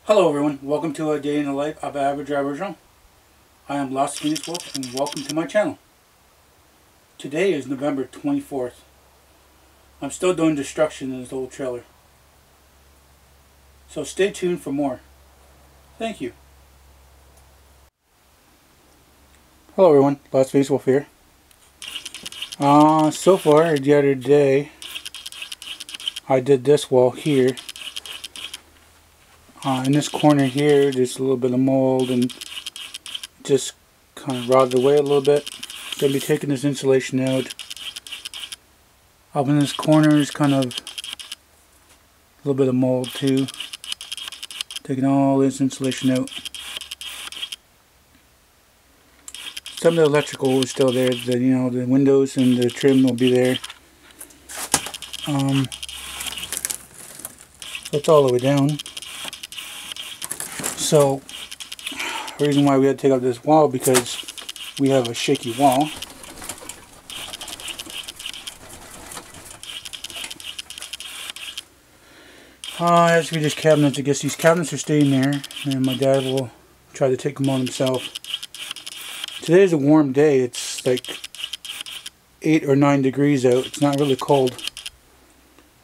Hello everyone, welcome to a day in the life of average Aboriginal. I am LostPhoenixWolf and welcome to my channel. Today is November 24th. I'm still doing destruction in this old trailer. So stay tuned for more. Thank you. Hello everyone, LostPhoenixWolf here. So far the other day I did this wall here. In this corner here, there's a little bit of mold and just kind of rotted away a little bit. Gonna be taking this insulation out. Up in this corner is kind of a little bit of mold too. Taking all this insulation out. Some of the electrical is still there. The windows and the trim will be there. That's all the way down. So, the reason why we had to take out this wall because we have a shaky wall. It has to be just cabinets. I guess these cabinets are staying there, and my dad will try to take them on himself. Today is a warm day. It's like 8 or 9 degrees out. It's not really cold.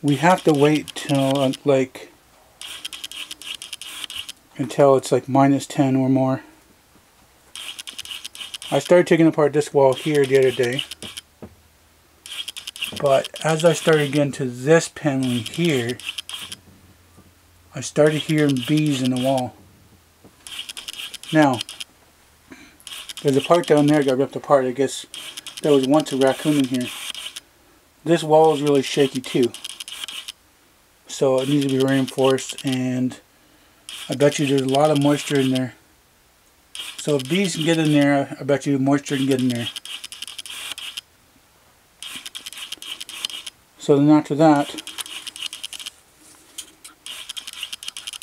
We have to wait till until it's like -10 or more. I started taking apart this wall here the other day, but as I started getting to this paneling here, I started hearing bees in the wall. Now, there's a part down there that got ripped apart. I guess there was once a raccoon in here. This wall is really shaky too, so it needs to be reinforced, and I bet you there's a lot of moisture in there. So if bees can get in there, I bet you moisture can get in there. So then after that,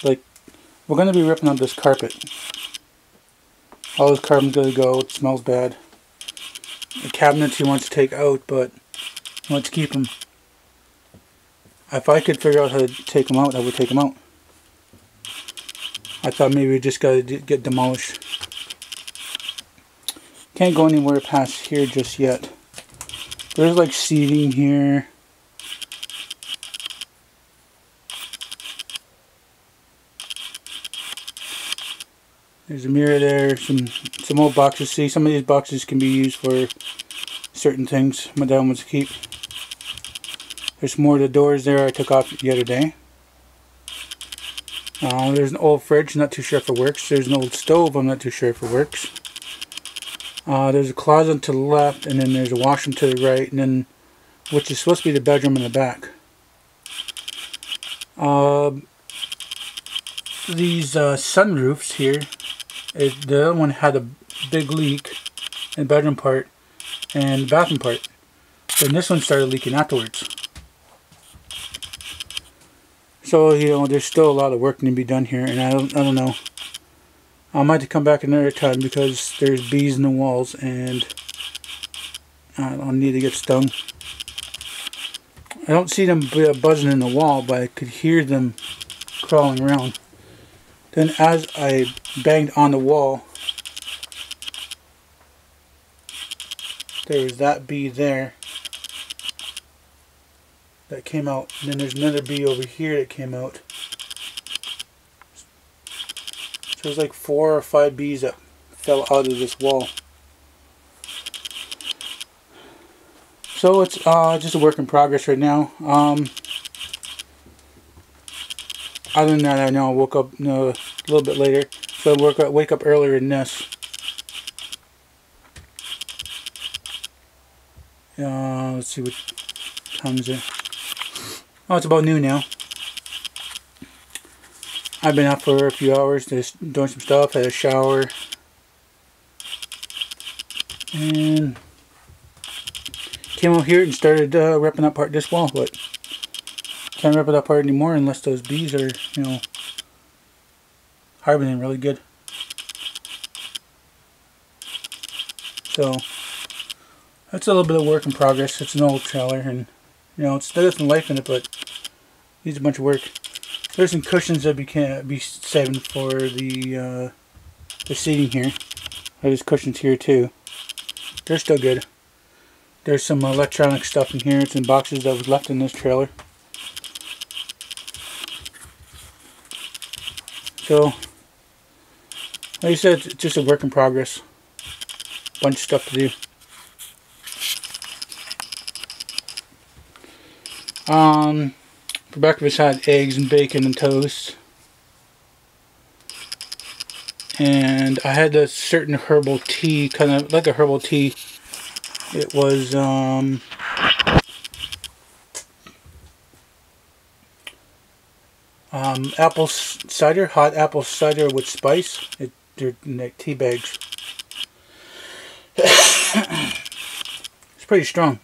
we're going to be ripping up this carpet. All this carpet's going to go. It smells bad. The cabinets he wants to take out, but he wants to keep them. If I could figure out how to take them out, I would take them out. I thought maybe we just got to get demolished. Can't go anywhere past here just yet. There's like seating here. There's a mirror there. Some old boxes. See, some of these boxes can be used for certain things my dad wants to keep. There's more of the doors there I took off the other day. There's an old fridge, not too sure if it works. There's an old stove, I'm not too sure if it works. There's a closet to the left, and then there's a washroom to the right, and then which is supposed to be the bedroom in the back. These sunroofs here, the other one had a big leak in the bedroom part and the bathroom part. Then this one started leaking afterwards. So, there's still a lot of work to be done here, and I don't know. I might have to come back another time because there's bees in the walls, and I don't need to get stung. I don't see them buzzing in the wall, but I could hear them crawling around. Then as I banged on the wall, there was that bee there that came out, and then there's another bee over here that came out. So there's like 4 or 5 bees that fell out of this wall. So it's just a work in progress right now. Other than that, I know I woke up a little bit later, so I wake up earlier than this. Let's see what time is it. Oh, it's about noon now. I've been up for a few hours just doing some stuff, had a shower, and came out here and started ripping apart this wall, but can't rip it apart anymore unless those bees are, hibernating really good. So, that's a little bit of work in progress. It's an old trailer, and, it's still got some life in it, but needs a bunch of work. There's some cushions that be saving for the seating here. There's cushions here too. They're still good. There's some electronic stuff in here. It's in boxes that was left in this trailer. So, like I said, it's just a work in progress. Bunch of stuff to do. For breakfast I had eggs and bacon and toast. And I had a certain herbal tea, kind of like a herbal tea. It was apple cider, hot apple cider with spice. They're like tea bags. It's pretty strong.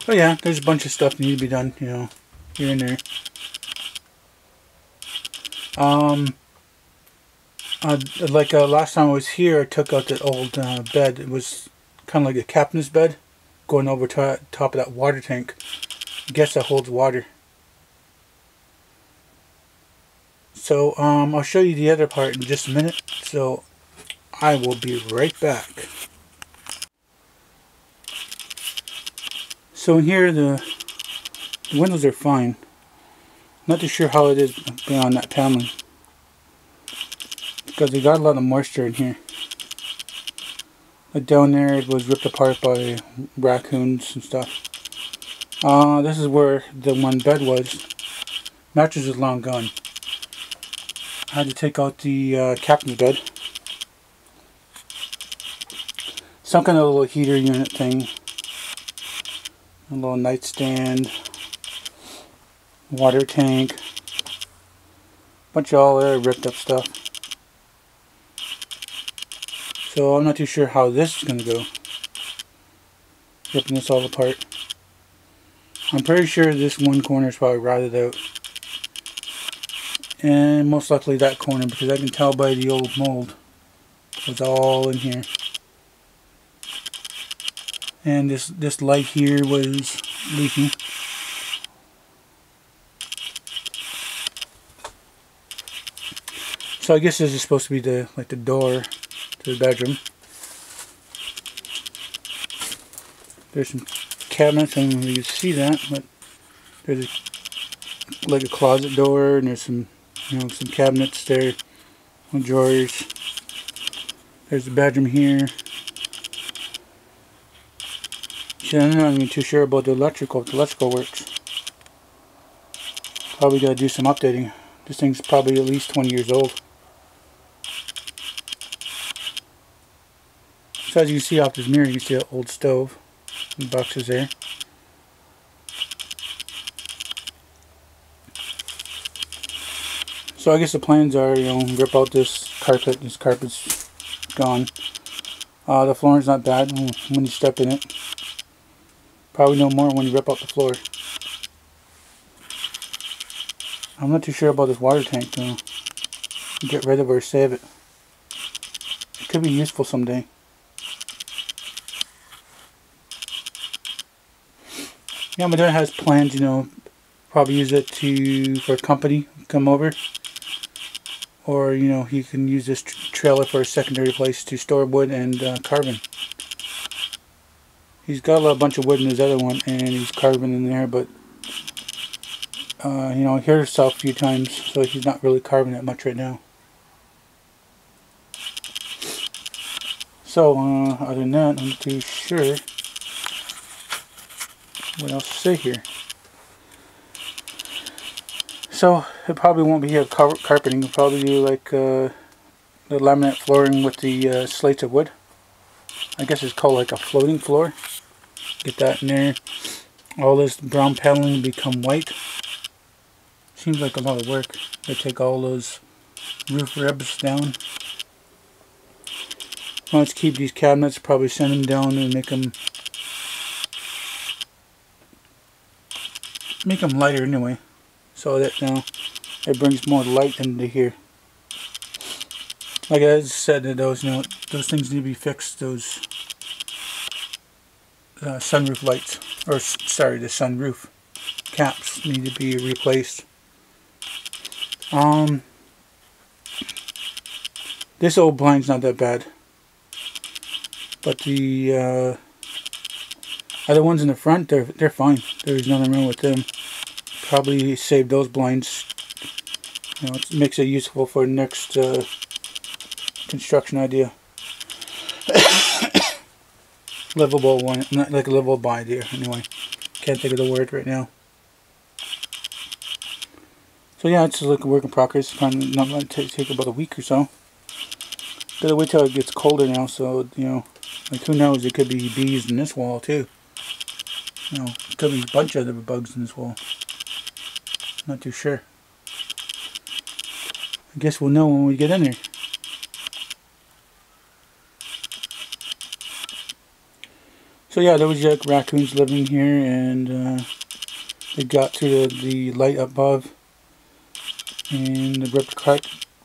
But yeah, there's a bunch of stuff that needs to be done, you know, here and there. Last time I was here, I took out that old bed. It was kind of like a captain's bed, going over to top of that water tank. I guess that holds water. So I'll show you the other part in just a minute. So I will be right back. So in here the windows are fine. Not too sure how it is beyond that paneling, because they got a lot of moisture in here. Like down there, it was ripped apart by raccoons and stuff. This is where the one bed was. Mattress is long gone. I had to take out the captain's bed. Some kind of little heater unit thing. A little nightstand. Water tank. Bunch of all there ripped up stuff. So I'm not too sure how this is going to go. Ripping this all apart. I'm pretty sure this one corner is probably rotted out. And most likely that corner, because I can tell by the old mold. It's all in here. And this light here was leaking. So I guess this is supposed to be the door to the bedroom. There's some cabinets. I don't know if you can see that, but there's like a closet door, and there's some, you know, some cabinets there, some drawers. There's the bedroom here. See, I'm not even too sure about the electrical. If the electrical works. Probably gotta do some updating. This thing's probably at least 20 years old. So as you can see off this mirror, you can see an old stove. The boxes there. So I guess the plans are, you know, rip out this carpet. This carpet's gone. The flooring's not bad when you step in it. Probably no more when you rip out the floor. I'm not too sure about this water tank though. Get rid of it or save it. It could be useful someday. Yeah, my dad has plans, you know, probably use it for a company come over, or you know, he can use this trailer for a secondary place to store wood and carbon. He's got a bunch of wood in his other one, and he's carbon in there, but you know, he hurt himself a few times, so he's not really carbon that much right now. So other than that, I'm not too sure what else to say here. So it probably won't be here carpeting. We'll probably do like the laminate flooring with the slates of wood. I guess it's called like a floating floor. Get that in there. All this brown paneling become white. Seems like a lot of work. They take all those roof ribs down. Let's keep these cabinets. Probably send them down and make them lighter anyway, so that now it brings more light into here. Like I said, those, you know, those things need to be fixed. Those sunroof lights, or sorry, the sunroof. caps need to be replaced. This old blind's not that bad, but the other ones in the front, they're fine. There's nothing wrong with them. Probably save those blinds. You know, it makes it useful for the next construction idea. Livable one, not like a livable idea. Anyway, can't think of the word right now. So yeah, it's like a work in progress. It's probably not going to take about a week or so. Gotta wait till it gets colder now. So you know, like who knows? There could be bees in this wall too. You know, there could be a bunch of other bugs in this wall. Not too sure. I guess we'll know when we get in there. So yeah, there was like raccoons living here, and they got to the light above, and they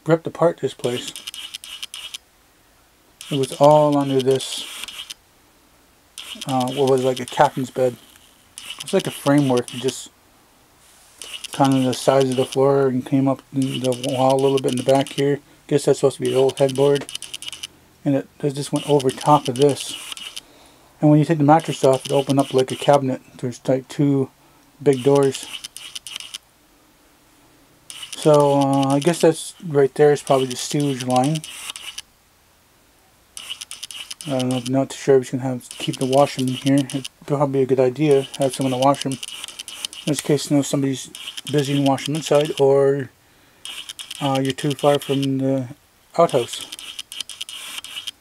ripped apart this place. It was all under this, what was like a captain's bed. It's like a framework, just kind of the size of the floor, and came up the wall a little bit in the back here. Guess that's supposed to be the old headboard, and it just went over top of this. And when you take the mattress off, it opened up like a cabinet. There's like two big doors. So I guess that's right there is probably the sewage line. I don't know, not too sure if he's going to keep the washroom in here. It'd probably be a good idea, have someone to wash them. In this case, you know, somebody's busy and wash them inside, or you're too far from the outhouse.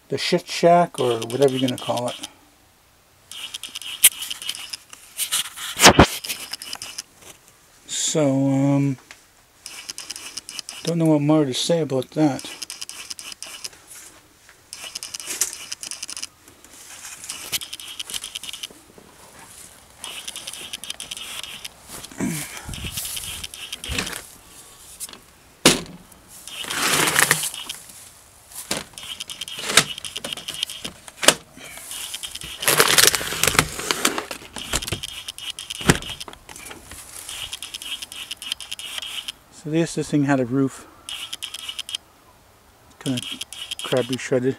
The shit shack, or whatever you're going to call it. So, don't know what more to say about that. So this thing had a roof, kind of crappy shredded.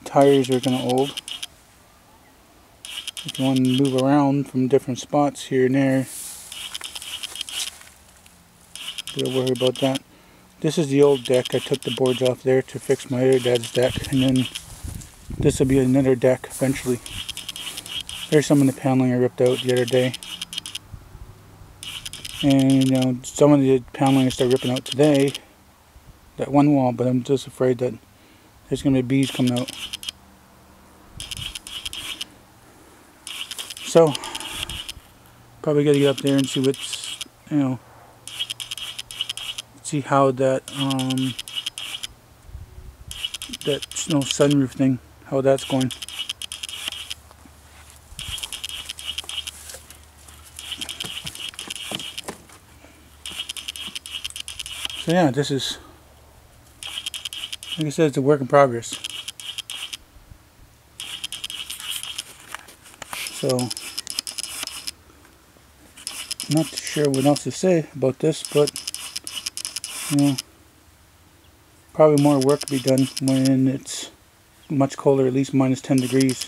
Tires are kind of old. If you want to move around from different spots here and there, don't worry about that. This is the old deck. I took the boards off there to fix my other dad's deck, and then this will be another deck eventually. There's some of the paneling I ripped out the other day. And you know, some of the paneling I started ripping out today, that one wall, but I'm just afraid that there's going to be bees coming out. So, probably got to get up there and see what's, you know, see how that, that sunroof thing, how that's going. So yeah, this is, like I said, it's a work in progress. So, not sure what else to say about this, but, you know, probably more work to be done when it's much colder, at least minus 10 degrees.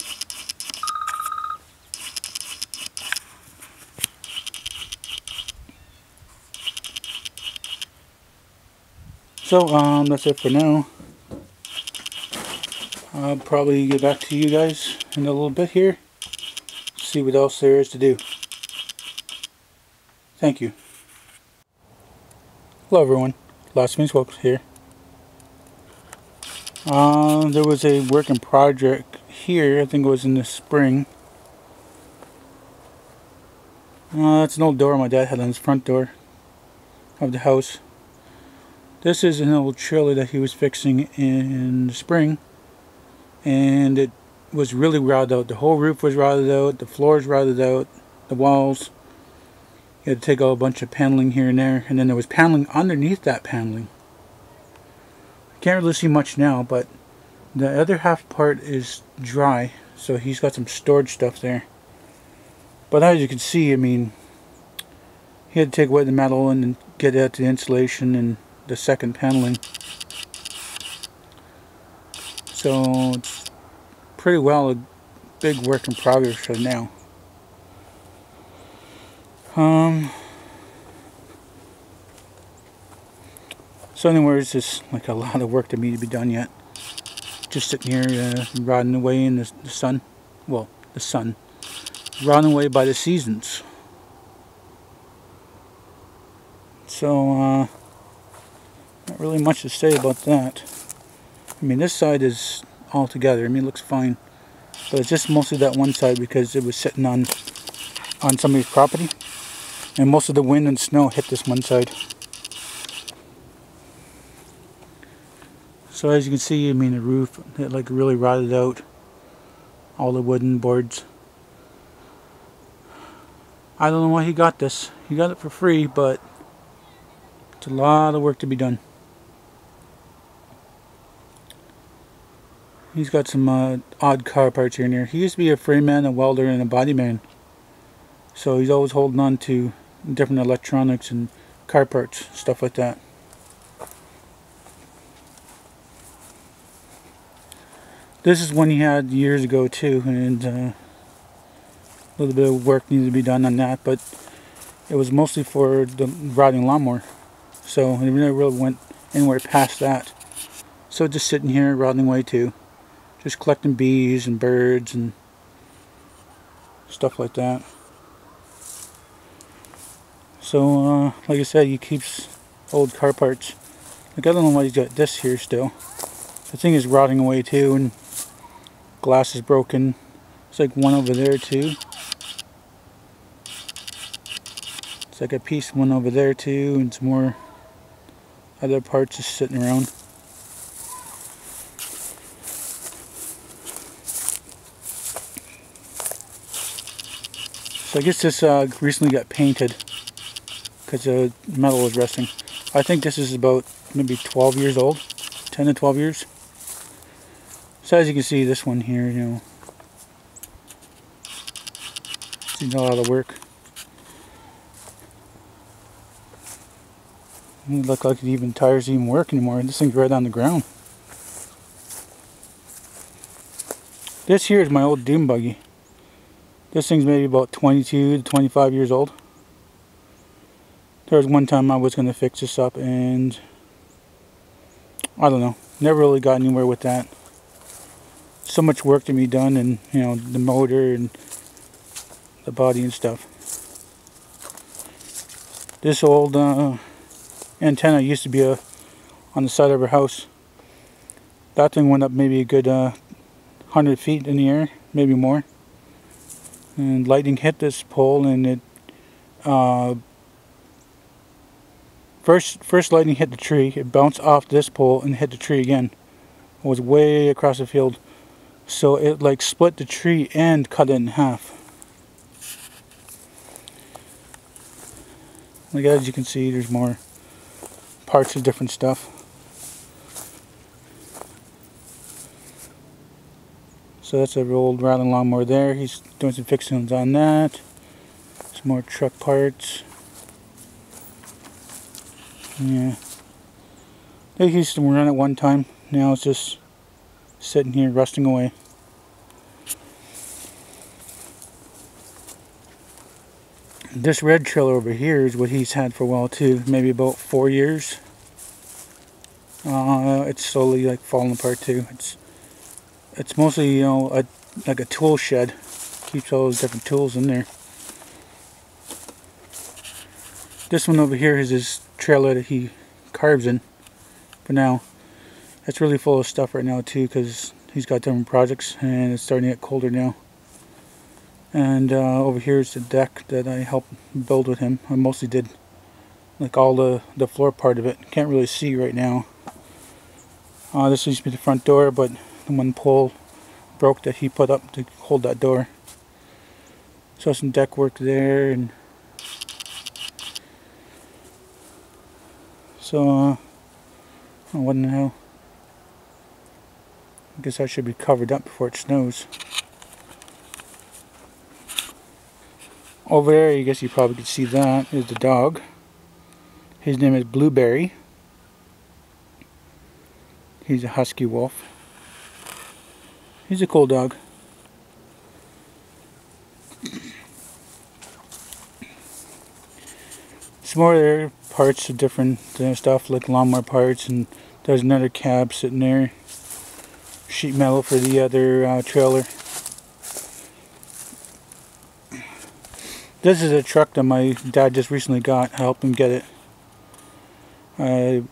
So, that's it for now. I'll probably get back to you guys in a little bit here. See what else there is to do. Thank you. Hello everyone, LostPhoenixWolf here. There was a work in project here, I think it was in the spring. That's an old door my dad had on his front door of the house. This is an old trailer that he was fixing in the spring, and it was really rotted out. The whole roof was rotted out, the floors rotted out, the walls. You had to take out a bunch of paneling here and there, and then there was paneling underneath that paneling. I can't really see much now, but the other half part is dry, so he's got some storage stuff there. But as you can see, I mean, he had to take away the metal and then get out the insulation and the second paneling. So it's pretty well a big work in progress right now. So anyway, it's just like a lot of work that needs to be done yet. Just sitting here rotting away in the sun. Well, the sun. Rotting away by the seasons. So, not really much to say about that. I mean, this side is all together. I mean, it looks fine. But it's just mostly that one side because it was sitting on somebody's property. And most of the wind and snow hit this one side. So as you can see, I mean, the roof, it like really rotted out. All the wooden boards. I don't know why he got this. He got it for free, but it's a lot of work to be done. He's got some odd car parts here and there. He used to be a frameman, a welder, and a body man. So he's always holding on to different electronics and car parts, stuff like that. This is one he had years ago too, and a little bit of work needed to be done on that, but it was mostly for the riding lawnmower, so it never really went anywhere past that. So just sitting here rotting away too, just collecting bees and birds and stuff like that. So like I said, he keeps old car parts. Like, I don't know why he's got this here still. The thing is rotting away too, and glass is broken. It's like one over there too. It's like a piece, one over there too, and some more other parts just sitting around. So I guess this recently got painted because the metal was rusting. I think this is about maybe 12 years old, 10 to 12 years. So as you can see, this one here, you know, it's a lot of work. It doesn't look like tires even work anymore. This thing's right on the ground. This here is my old dune buggy. This thing's maybe about 22 to 25 years old. There was one time I was going to fix this up, and I don't know, never really got anywhere with that. So much work to be done, and you know, the motor and the body and stuff. This old antenna used to be on the side of our house. That thing went up maybe a good 100 feet in the air, maybe more. And lightning hit this pole, and it first lightning hit the tree. It bounced off this pole and hit the tree again. It was way across the field. So it like split the tree and cut it in half. Like, as you can see, there's more parts of different stuff. So that's an old rattling lawnmower there. He's doing some fixings on that. Some more truck parts. Yeah. They used to run at one time. Now it's just sitting here rusting away. This red trailer over here is what he's had for a while too, maybe about 4 years. It's slowly like falling apart too. It's mostly, you know, like a tool shed. Keeps all those different tools in there. This one over here is his trailer that he carves in for now. It's really full of stuff right now too, because he's got different projects and it's starting to get colder now. And over here is the deck that I helped build with him. I mostly did like all the floor part of it. Can't really see right now. This used to be the front door, but the one pole broke that he put up to hold that door. So some deck work there, and so what in the hell? I guess that should be covered up before it snows. Over there, I guess you probably could see that, is the dog. His name is Blueberry. He's a husky wolf. He's a cool dog. Some more other parts of different stuff, like lawnmower parts, and there's another cab sitting there. Sheet metal for the other trailer. This is a truck that my dad just recently got. I helped him get it. I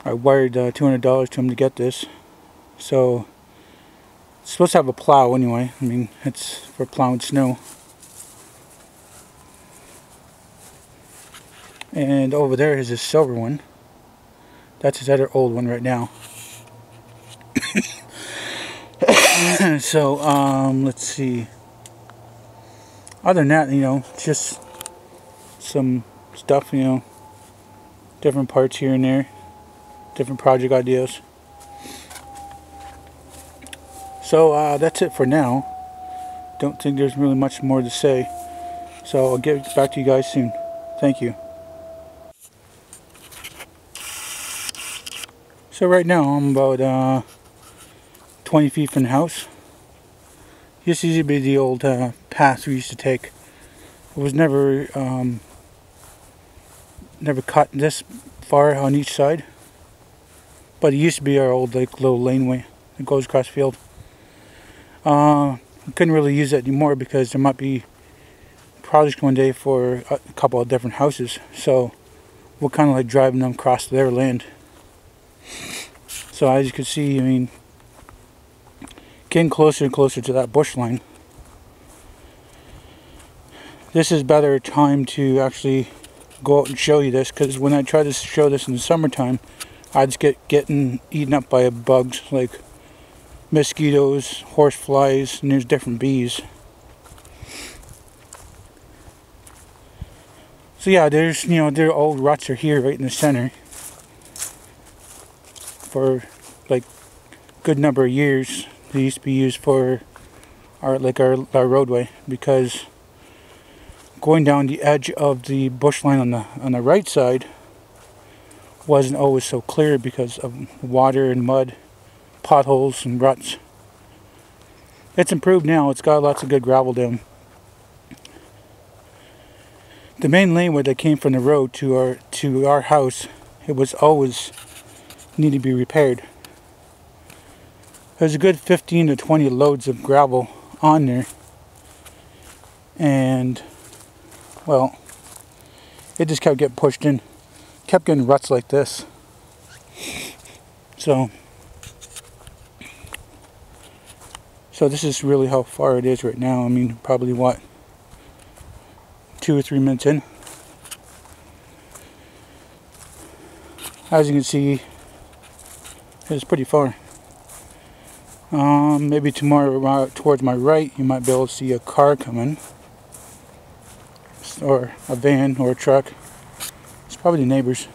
wired $200 to him to get this. So, it's supposed to have a plow anyway. I mean, it's for plowing snow. And over there is a silver one. That's his other old one right now. So, let's see. Other than that, you know, just some stuff, you know, different parts here and there, different project ideas. So, that's it for now. Don't think there's really much more to say. So, I'll get back to you guys soon. Thank you. So right now I'm about 20 feet from the house. This used to be the old path we used to take. It was never cut this far on each side, but it used to be our old like little laneway that goes across the field. We couldn't really use it anymore because there might be projects one day for a couple of different houses, so we're kind of like driving them across their land. So as you can see, I mean, getting closer and closer to that bush line. This is better time to actually go out and show you this, because when I try to show this in the summertime, I just getting eaten up by bugs like mosquitoes, horse flies, and there's different bees. So yeah, there's, you know, their old ruts are here right in the center. For like good number of years, they used to be used for our roadway, because going down the edge of the bush line on the right side wasn't always so clear because of water and mud, potholes and ruts. It's improved now. It's got lots of good gravel down. The main laneway that came from the road to our house, it was always need to be repaired. There's a good 15 to 20 loads of gravel on there, and well, it just kept getting pushed in, kept getting ruts like this. So this is really how far it is right now. I mean, probably what, 2 or 3 minutes in. As you can see, it's pretty far. Maybe tomorrow towards my right you might be able to see a car coming, or a van or a truck. It's probably the neighbors.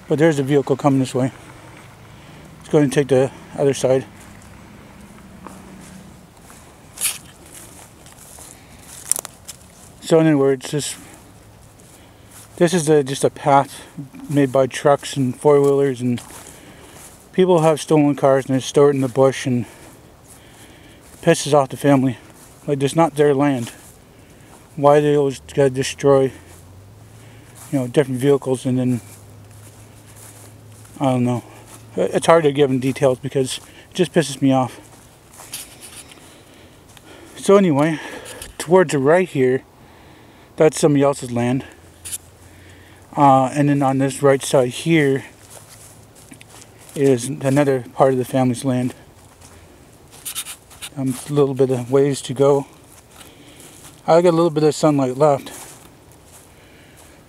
But there's a vehicle coming this way. Let's go ahead and take the other side. So in other words, this is just a path made by trucks and four-wheelers, and people have stolen cars and they store it in the bush, and it pisses off the family. Like, it's not their land. Why they always gotta destroy, you know, different vehicles, and then I don't know. It's hard to give them details because it just pisses me off. So anyway, towards the right here, that's somebody else's land. And then on this right side here is another part of the family's land. A little bit of ways to go. I got a little bit of sunlight left.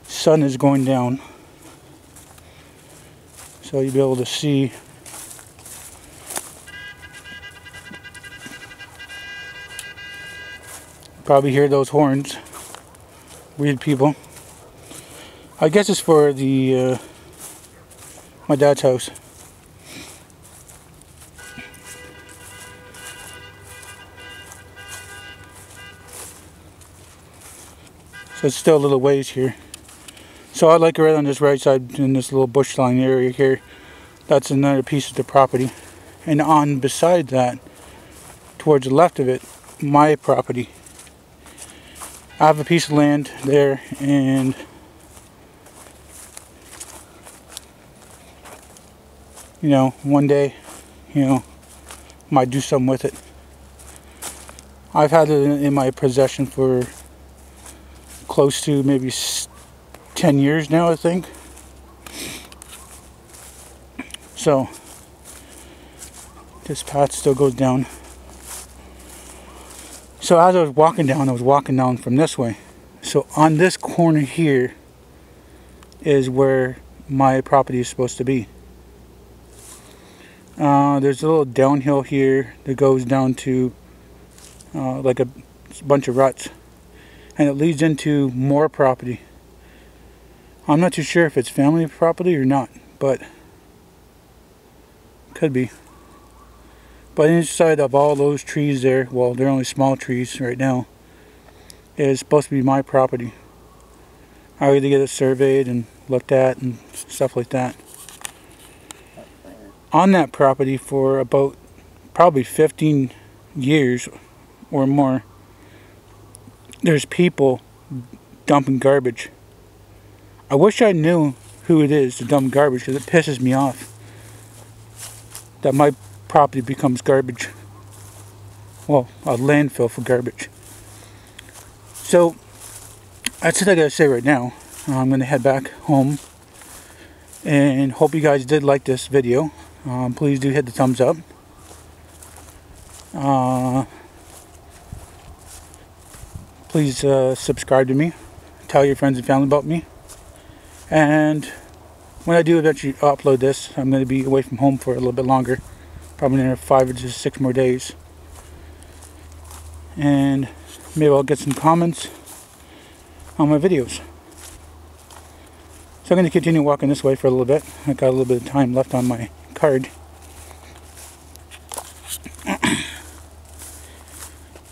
Sun is going down, so you'll be able to see. Probably hear those horns. Weird people. I guess it's for the my dad's house. So it's still a little ways here. So I like right on this right side in this little bush line area here. That's another piece of the property. And on beside that, towards the left of it, my property. I have a piece of land there, and you know, one day, you know, might do something with it. I've had it in my possession for close to maybe 10 years now, I think. So this path still goes down. So as I was walking down from this way. So on this corner here is where my property is supposed to be. There's a little downhill here that goes down to like a bunch of ruts, and it leads into more property. I'm not too sure if it's family property or not, but could be. But inside of all those trees there, well, they're only small trees right now, is supposed to be my property. I had to get it surveyed and looked at and stuff like that. On that property for about probably 15 years or more, there's people dumping garbage. I wish I knew who it is to dump garbage, because it pisses me off that my property becomes garbage. Well, a landfill for garbage. So that's what I gotta say right now. I'm gonna head back home, and hope you guys did like this video. Please do hit the thumbs up. Please subscribe to me. Tell your friends and family about me. And when I do eventually upload this, I'm going to be away from home for a little bit longer. Probably another 5 or 6 more days. And maybe I'll get some comments on my videos. So I'm going to continue walking this way for a little bit. I got a little bit of time left on my card.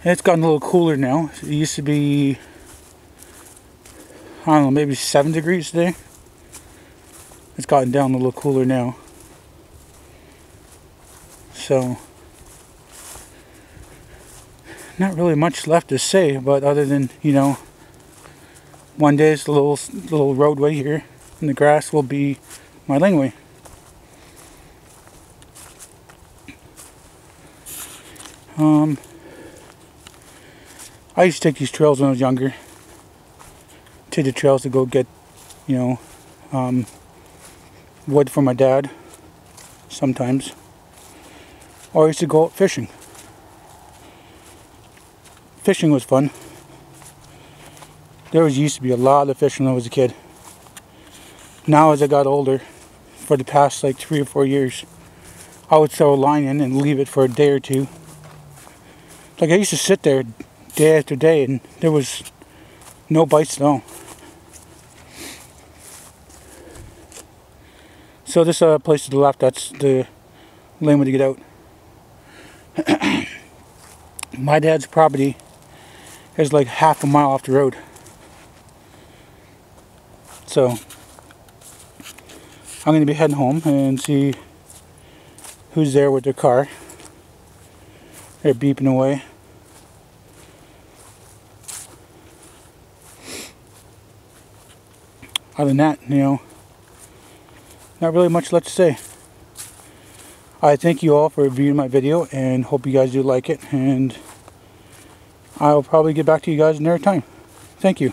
It's gotten a little cooler now. It used to be, I don't know, maybe 7 degrees today. It's gotten down a little cooler now. So, not really much left to say, but other than, you know, one day it's a little roadway here, and the grass will be my laneway. I used to take these trails when I was younger. Take the trails to go get, you know, wood for my dad sometimes. Or I used to go out fishing. Fishing was fun. There used to be a lot of fish when I was a kid. Now as I got older, for the past like 3 or 4 years, I would throw a line in and leave it for a day or two. Like I used to sit there day after day and there was no bites at all. So this place to the left, that's the lane way to get out. My dad's property is like half a mile off the road. So I'm going to be heading home and see who's there with their car. They're beeping away. Other than that, you know, not really much left to say. I thank you all for viewing my video and hope you guys do like it, and I'll probably get back to you guys another time. Thank you.